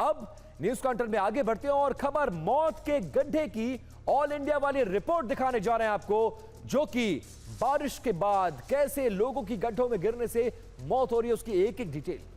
अब news counter में आगे बढ़ते हैं और खबर मौत के गड्ढे की ऑल इंडिया वाली रिपोर्ट दिखाने जा रहे हैं आपको, जो कि बारिश के बाद कैसे लोगों की गड्ढों में गिरने से मौत हो रही है उसकी एक एक डिटेल।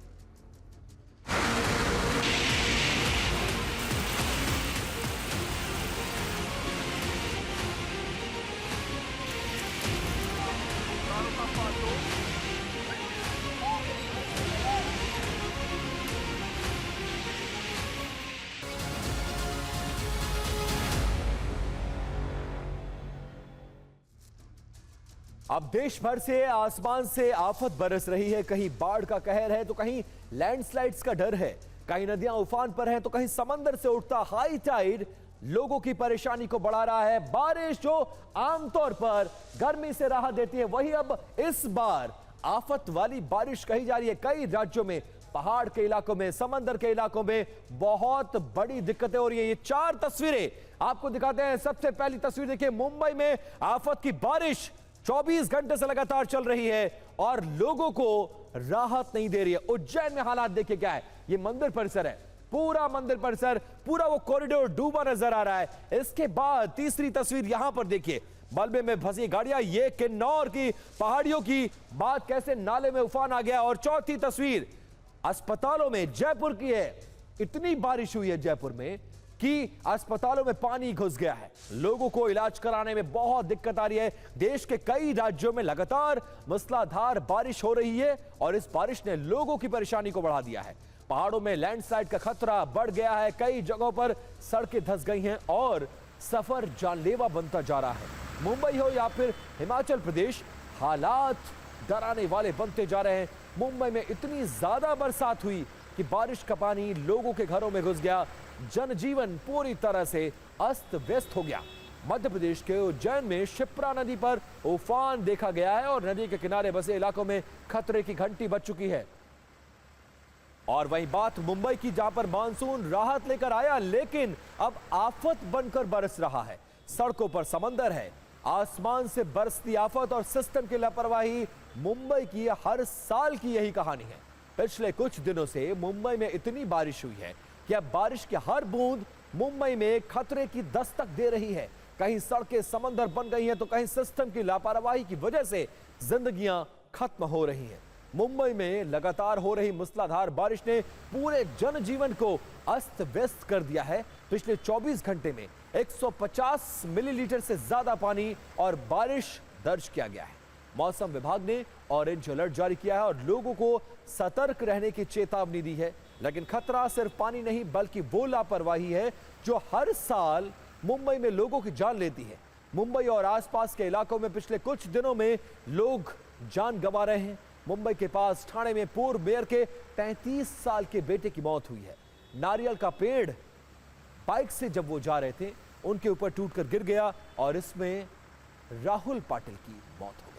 अब देश भर से आसमान से आफत बरस रही है। कहीं बाढ़ का कहर है तो कहीं लैंडस्लाइड्स का डर है, कहीं नदियां उफान पर हैं तो कहीं समंदर से उठता हाई टाइड लोगों की परेशानी को बढ़ा रहा है। बारिश जो आमतौर पर गर्मी से राहत देती है, वही अब इस बार आफत वाली बारिश कही जा रही है। कई राज्यों में, पहाड़ के इलाकों में, समंदर के इलाकों में बहुत बड़ी दिक्कतें हो रही है। ये 4 तस्वीरें आपको दिखाते हैं। सबसे पहली तस्वीर देखिए, मुंबई में आफत की बारिश 24 घंटे से लगातार चल रही है और लोगों को राहत नहीं दे रही है। उज्जैन में हालात देखिए क्या है। ये मंदिर परिसर है, पूरा मंदिर परिसर, पूरा वो कॉरिडोर डूबा नजर आ रहा है। इसके बाद तीसरी तस्वीर यहां पर देखिए, मलबे में फंसी गाड़ियां। ये किन्नौर की पहाड़ियों की बात, कैसे नाले में उफान आ गया। और चौथी तस्वीर अस्पतालों में, जयपुर की है। इतनी बारिश हुई है जयपुर में कि अस्पतालों में पानी घुस गया है। लोगों को इलाज कराने में बहुत दिक्कत आ रही है। देश के कई राज्यों में लगातार मूसलाधार बारिश हो रही है और इस बारिश ने लोगों की परेशानी को बढ़ा दिया है। पहाड़ों में लैंडस्लाइड का खतरा बढ़ गया है। कई जगहों पर सड़कें धंस गई हैं और सफर जानलेवा बनता जा रहा है। मुंबई हो या फिर हिमाचल प्रदेश, हालात डराने वाले बनते जा रहे हैं। मुंबई में इतनी ज्यादा बरसात हुई कि बारिश का पानी लोगों के घरों में घुस गया। जनजीवन पूरी तरह से अस्त व्यस्त हो गया। मध्य प्रदेश के उज्जैन में शिप्रा नदी पर उफान देखा गया है और नदी के किनारे बसे इलाकों में खतरे की घंटी बज चुकी है। और वहीं बात मुंबई की, जहां पर मानसून राहत लेकर आया लेकिन अब आफत बनकर बरस रहा है। सड़कों पर समंदर है, आसमान से बरसती आफत और सिस्टम की लापरवाही मुंबई की हर साल की यही कहानी है। पिछले कुछ दिनों से मुंबई में इतनी बारिश हुई है कि अब बारिश की हर बूंद मुंबई में खतरे की दस्तक दे रही है। कहीं सड़कें समंदर बन गई हैं तो कहीं सिस्टम की लापरवाही की वजह से जिंदगियां खत्म हो रही हैं। मुंबई में लगातार हो रही मूसलाधार बारिश ने पूरे जनजीवन को अस्त व्यस्त कर दिया है। पिछले 24 घंटे में 150 मिलीलीटर से ज्यादा पानी और बारिश दर्ज किया गया है। मौसम विभाग ने ऑरेंज अलर्ट जारी किया है और लोगों को सतर्क रहने की चेतावनी दी है। लेकिन खतरा सिर्फ पानी नहीं बल्कि वो लापरवाही है जो हर साल मुंबई में लोगों की जान लेती है। मुंबई और आसपास के इलाकों में पिछले कुछ दिनों में लोग जान गंवा रहे हैं। मुंबई के पास ठाणे में पूर्व मेयर के 35 साल के बेटे की मौत हुई है। नारियल का पेड़ बाइक से जब वो जा रहे थे, उनके ऊपर टूटकर गिर गया और इसमें राहुल पाटिल की मौत हो गई।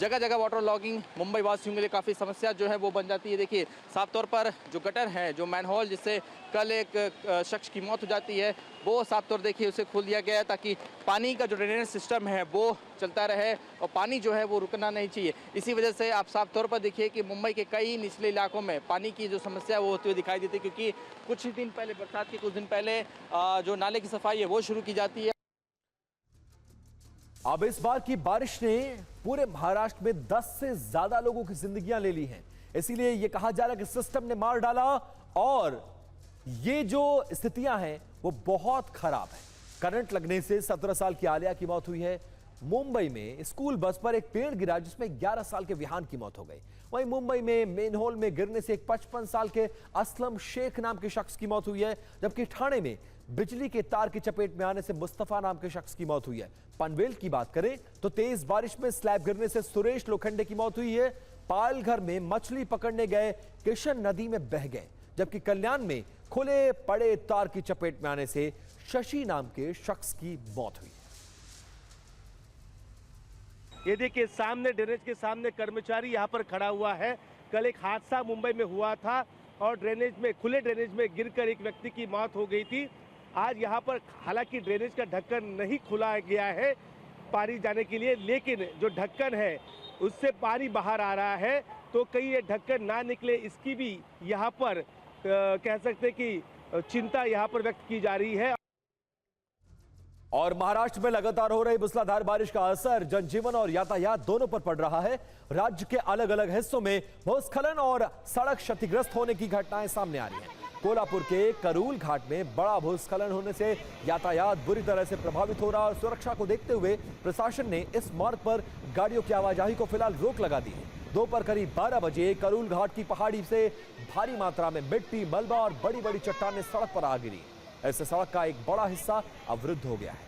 जगह जगह वाटर लॉगिंग मुंबई वासियों के लिए काफ़ी समस्या जो है वो बन जाती है। देखिए साफ तौर पर जो गटर है, जो मैनहोल जिससे कल एक शख्स की मौत हो जाती है, वो साफ तौर देखिए उसे खोल दिया गया है ताकि पानी का जो ड्रेनेज सिस्टम है वो चलता रहे और पानी जो है वो रुकना नहीं चाहिए। इसी वजह से आप साफ तौर पर देखिए कि मुंबई के कई निचले इलाकों में पानी की जो समस्या वो होती हुई दिखाई देती है, क्योंकि कुछ ही दिन पहले, बरसात के कुछ दिन पहले जो नाले की सफाई है वो शुरू की जाती है। अब इस बार की बारिश ने पूरे महाराष्ट्र में 10 से ज्यादा लोगों की जिंदगियां ले ली हैं। इसीलिए यह कहा जा रहा है कि सिस्टम ने मार डाला और ये जो स्थितियां हैं वो बहुत खराब है। करंट लगने से 17 साल की आलिया की मौत हुई है। मुंबई में स्कूल बस पर एक पेड़ गिरा जिसमें 11 साल के विहान की मौत हो गई। वहीं मुंबई में मेनहोल में गिरने से एक 55 साल के असलम शेख नाम के शख्स की मौत हुई है, जबकि ठाणे में बिजली के तार की चपेट में आने से मुस्तफा नाम के शख्स की मौत हुई है। पनवेल की बात करें तो तेज बारिश में स्लैब गिरने से सुरेश लोखंडे की मौत हुई है। पालघर में मछली पकड़ने गए किशन नदी में बह गए, जबकि कल्याण में खुले पड़े तार की चपेट में आने से शशि नाम के शख्स की मौत हुई। ये देखिए सामने ड्रेनेज के सामने कर्मचारी यहाँ पर खड़ा हुआ है। कल एक हादसा मुंबई में हुआ था और ड्रेनेज में, खुले ड्रेनेज में गिरकर एक व्यक्ति की मौत हो गई थी। आज यहाँ पर हालांकि ड्रेनेज का ढक्कन नहीं खुला गया है पानी जाने के लिए, लेकिन जो ढक्कन है उससे पानी बाहर आ रहा है। तो कहीं ये ढककर ना निकले, इसकी भी यहाँ पर कह सकते कि चिंता यहाँ पर व्यक्त की जा रही है। और महाराष्ट्र में लगातार हो रही मूसलाधार बारिश का असर जनजीवन और यातायात दोनों पर पड़ रहा है। राज्य के अलग अलग हिस्सों में भूस्खलन और सड़क क्षतिग्रस्त होने की घटनाएं सामने आ रही हैं। कोल्हापुर के करूल घाट में बड़ा भूस्खलन होने से यातायात बुरी तरह से प्रभावित हो रहा और सुरक्षा को देखते हुए प्रशासन ने इस मार्ग पर गाड़ियों की आवाजाही को फिलहाल रोक लगा दी है। दोपहर करीब 12 बजे करूल घाट की पहाड़ी से भारी मात्रा में मिट्टी, मलबा और बड़ी बड़ी चट्टानें सड़क पर आ गिरी। ऐसे सड़क का एक बड़ा हिस्सा अवरुद्ध हो गया है।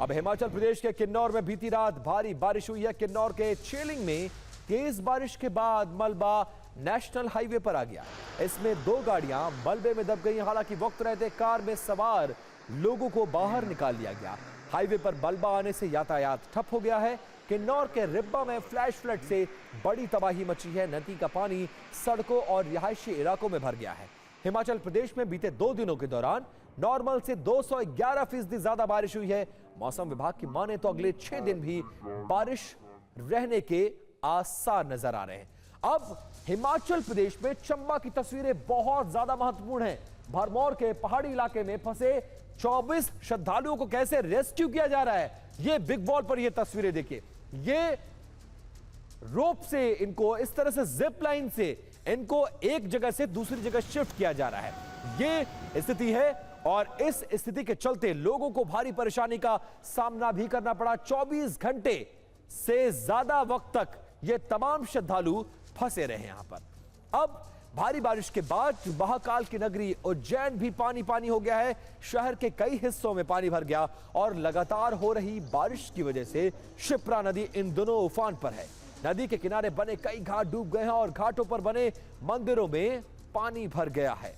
अब हिमाचल प्रदेश के किन्नौर में बीती रात भारी बारिश हुई है। किन्नौर के चेलिंग में तेज बारिश के बाद मलबा नेशनल हाईवे पर आ गया। इसमें 2 गाड़ियां मलबे में दब गई। हालांकि वक्त रहते कार में सवार लोगों को बाहर निकाल लिया गया। हाईवे पर मलबा आने से यातायात ठप हो गया है। किन्नौर के रिब्बा में फ्लैश फ्लड से बड़ी तबाही मची है। नदी का पानी सड़कों और रिहायशी इलाकों में भर गया है। हिमाचल प्रदेश में बीते 2 दिनों के दौरान नॉर्मल से 211% ज्यादा बारिश हुई है। मौसम विभाग की माने तो अगले 6 दिन भी बारिश रहने के आसार नजर आ रहे हैं। अब हिमाचल प्रदेश में चंबा की तस्वीरें बहुत ज्यादा महत्वपूर्ण हैं। भरमौर के पहाड़ी इलाके में फंसे 24 श्रद्धालुओं को कैसे रेस्क्यू किया जा रहा है, ये बिग वॉल पर ये तस्वीरें देखिए। ये रोप से इनको, इस तरह से जिप लाइन से इनको एक जगह से दूसरी जगह शिफ्ट किया जा रहा है। ये स्थिति है और इस स्थिति के चलते लोगों को भारी परेशानी का सामना भी करना पड़ा। 24 घंटे से ज्यादा वक्त तक ये तमाम श्रद्धालु फंसे रहे यहां पर। अब भारी बारिश के बाद महाकाल की नगरी उज्जैन भी पानी पानी हो गया है। शहर के कई हिस्सों में पानी भर गया और लगातार हो रही बारिश की वजह से शिप्रा नदी इन दोनों उफान पर है। नदी के किनारे बने कई घाट डूब गए हैं और घाटों पर बने मंदिरों में पानी भर गया है।